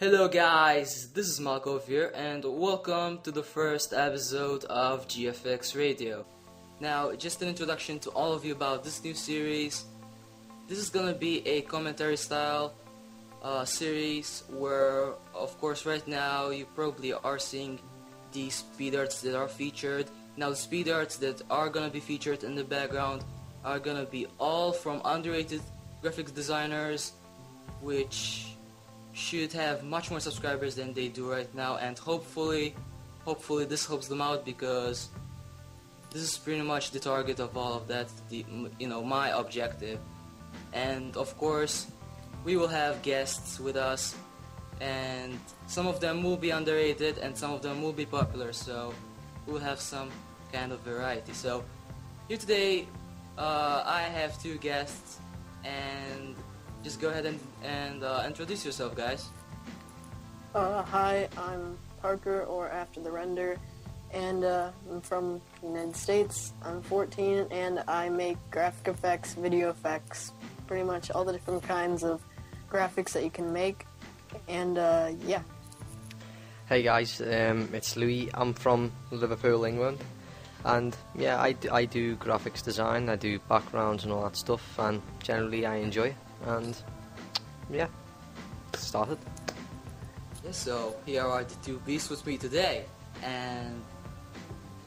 Hello guys, this is Malkov here and welcome to the first episode of GFX Radio. Now, just an introduction to all of you about this new series. This is gonna be a commentary style series where, of course, right now you probably are seeing the speed arts that are featured. Now, the speed arts that are gonna be featured in the background are gonna be all from underrated graphics designers, which should have much more subscribers than they do right now, and hopefully this helps them out, because this is pretty much the target of all of that, my objective. And of course we will have guests with us, and some of them will be underrated and some of them will be popular, so we'll have some kind of variety. So here today I have two guests, and just go ahead and introduce yourself, guys. Hi, I'm Parker, or AfterTheRender, and I'm from the United States. I'm 14, and I make graphic effects, video effects, pretty much all the different kinds of graphics that you can make, and yeah. Hey guys, it's Louis. I'm from Liverpool, England, and yeah, I do graphics design, I do backgrounds and all that stuff, and generally I enjoy it. And yeah, started. Yeah, so here are the two beasts with me today. And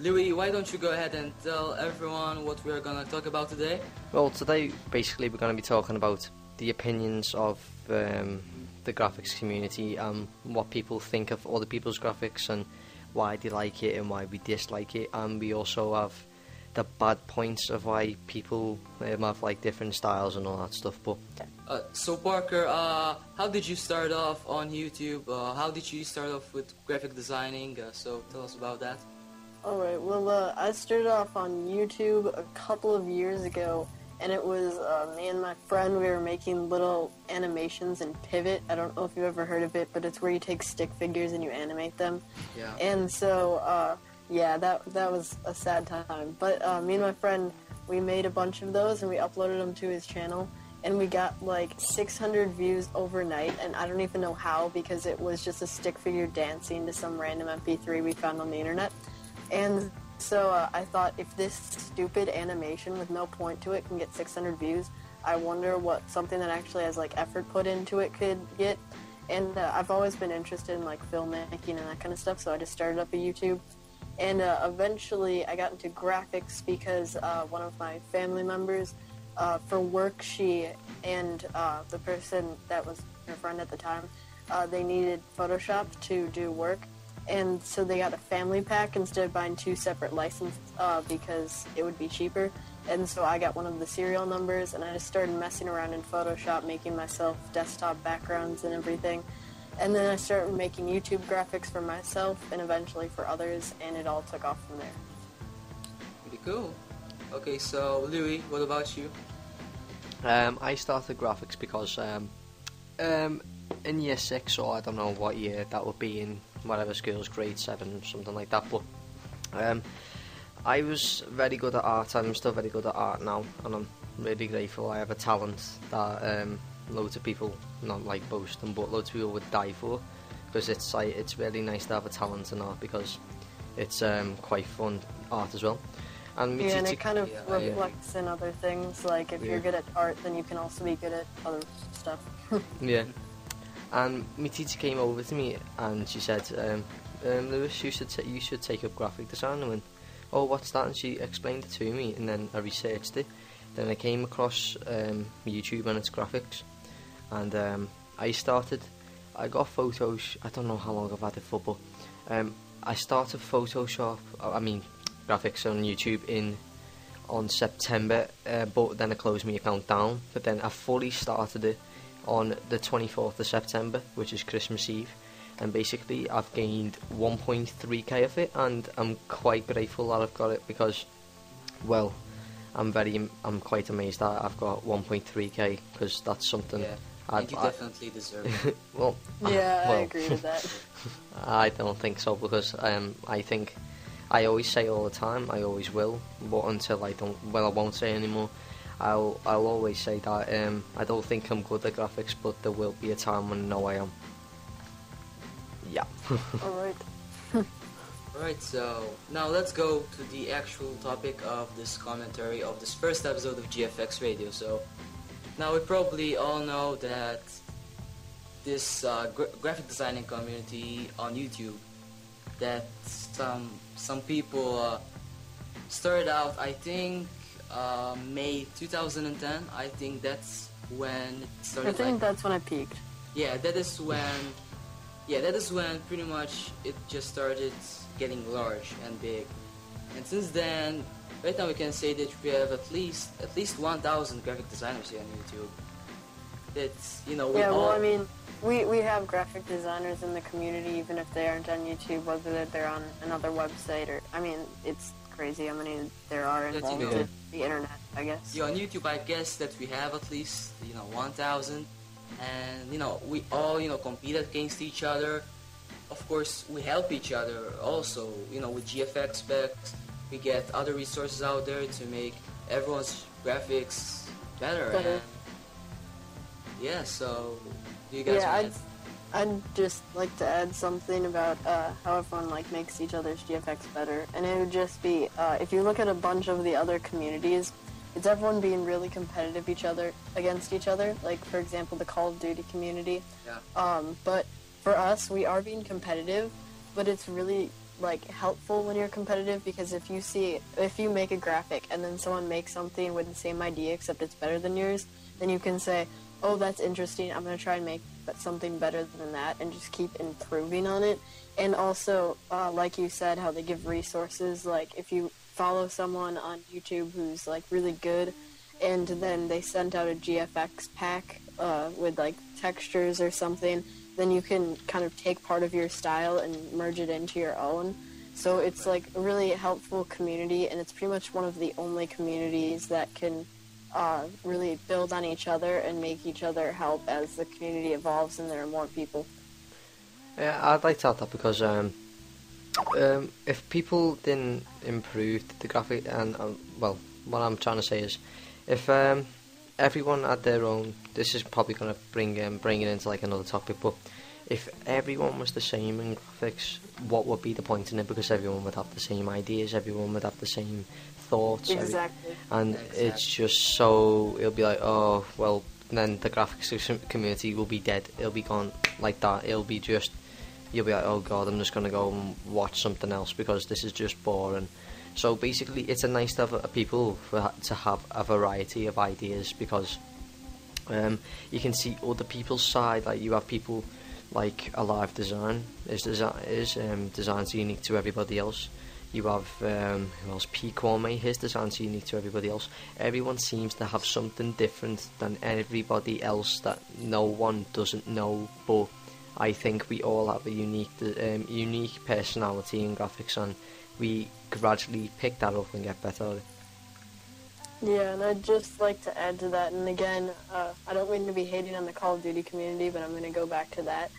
Louis, why don't you go ahead and tell everyone what we're gonna talk about today? Well, today basically we're going to be talking about the opinions of the graphics community, what people think of other people's graphics and why they like it and why we dislike it, and we also have the bad points of why people have like different styles and all that stuff. But so Parker, how did you start off on YouTube? How did you start off with graphic designing? So tell us about that. Alright, well, I started off on YouTube a couple of years ago, and it was me and my friend. We were making little animations in Pivot. I don't know if you've ever heard of it, but it's where you take stick figures and you animate them. Yeah. And so yeah, that was a sad time. But me and my friend, we made a bunch of those and we uploaded them to his channel, and we got like 600 views overnight, and I don't even know how, because it was just a stick figure dancing to some random MP3 we found on the internet. And so I thought, if this stupid animation with no point to it can get 600 views, I wonder what something that actually has like effort put into it could get. And I've always been interested in like filmmaking and that kind of stuff, so I just started up a YouTube. And eventually I got into graphics because one of my family members, for work, she and the person that was her friend at the time, they needed Photoshop to do work. And so they got a family pack instead of buying two separate licenses because it would be cheaper. And so I got one of the serial numbers, and I just started messing around in Photoshop, making myself desktop backgrounds and everything. And then I started making YouTube graphics for myself and eventually for others, and it all took off from there. Pretty cool. Okay, so Louis, what about you? I started graphics because in year 6, or I don't know what year that would be, in whatever school's grade 7, something like that, but I was very good at art. I'm still very good at art now, and I'm really grateful. I have a talent that loads of people, not like boasting, but loads of people would die for, because it's really nice to have a talent in art, because it's quite fun art as well. And yeah, and it kind of reflects in other things, like if you're good at art, then you can also be good at other stuff. Yeah. And my teacher came over to me and she said, Lewis, you should take up graphic design. I went, oh, what's that? And she explained it to me, and then I researched it. Then I came across YouTube and its graphics, and I got photos. I don't know how long I've had it for, but I started graphics on YouTube on September, but then I closed my account down. But then I fully started it on the 24th of September, which is Christmas Eve, and basically I've gained 1.3k of it, and I'm quite grateful that I've got it, because, well, I'm quite amazed that I've got 1.3k, because that's something. Yeah, you definitely deserve it. Well, yeah, I agree with that. I don't think so, because I think, I always say all the time, I always will, but until I don't, well, I won't say anymore. I'll always say that I don't think I'm good at graphics, but there will be a time when I know I am. Yeah. Alright. Alright, so now let's go to the actual topic of this commentary of this first episode of GFX Radio. So now we probably all know that this graphic designing community on YouTube, that some people started out, I think May 2010. I think that's when it started. I think that's when I peaked. Yeah, that is when pretty much it just started getting large and big. And since then, right now we can say that we have at least 1,000 graphic designers here on YouTube. That's, we well, I mean, we have graphic designers in the community, even if they aren't on YouTube, whether they're on another website or, I mean, it's crazy how many there are involved in the internet, I guess. Yeah, on YouTube, I guess that we have at least, 1,000. And, we all, compete against each other. Of course, we help each other also, with GFX specs. We get other resources out there to make everyone's graphics better. And yeah, so do you guys want to... I'd just like to add something about how everyone makes each other's GFX better, and it would just be if you look at a bunch of the other communities, it's everyone being really competitive against each other. Like, for example, the Call of Duty community. Yeah. But for us, we are being competitive, but it's really helpful when you're competitive, because if you make a graphic and then someone makes something with the same idea except it's better than yours, then you can say, oh, that's interesting, I'm going to try and make something better than that, and just keep improving on it. And also, like you said, how they give resources, if you follow someone on YouTube who's really good, and then they sent out a GFX pack with textures or something, then you can kind of take part of your style and merge it into your own. So it's a really helpful community, and it's pretty much one of the only communities that can really build on each other and make each other help as the community evolves and there are more people. Yeah, I'd like to add that because if people didn't improve the graphic, and well, what I'm trying to say is, if everyone had their own, this is probably going to bring it into another topic, but if everyone was the same in graphics, what would be the point in it? Because everyone would have the same ideas, everyone would have the same thoughts. Exactly. It's just so, it'll be oh, well, then the graphics community will be dead. It'll be gone like that. It'll be just, you'll be oh god, I'm just going to go and watch something else because this is just boring. So basically, it's a nice to have people to have a variety of ideas, because you can see other people's side. You have people Alive Design is designs unique to everybody else. You have who else? becuase, his designs unique to everybody else. Everyone seems to have something different than everybody else that no one doesn't know. But I think we all have a unique personality in graphics, and we gradually pick that up and get better at it. Yeah, and I'd just like to add to that, and again, I don't mean to be hating on the Call of Duty community, but I'm going to go back to that.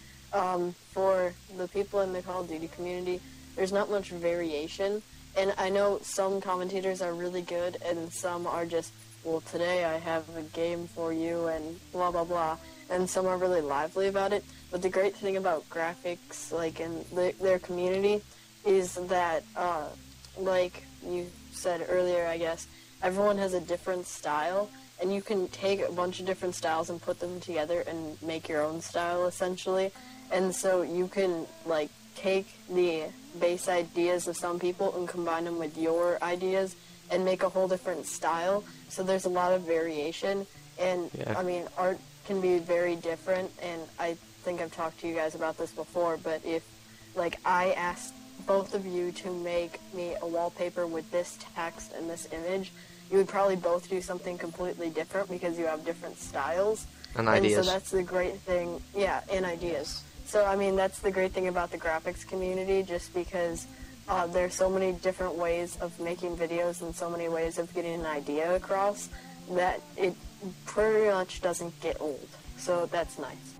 For the people in the Call of Duty community, there's not much variation, and I know some commentators are really good, and some are just, well, today I have a game for you, and blah, blah, blah, and some are really lively about it. But the great thing about graphics, in their community, is that, like you said earlier, I guess, everyone has a different style, and you can take a bunch of different styles and put them together and make your own style, essentially. And so you can, take the base ideas of some people and combine them with your ideas and make a whole different style. So there's a lot of variation, and, yeah. I mean, art can be very different, and I think I've talked to you guys about this before, but if, I asked both of you to make me a wallpaper with this text and this image, you would probably both do something completely different because you have different styles. And ideas. And so that's the great thing, yeah, and ideas. So, I mean, that's the great thing about the graphics community, just because there's so many different ways of making videos and so many ways of getting an idea across that it pretty much doesn't get old. So that's nice.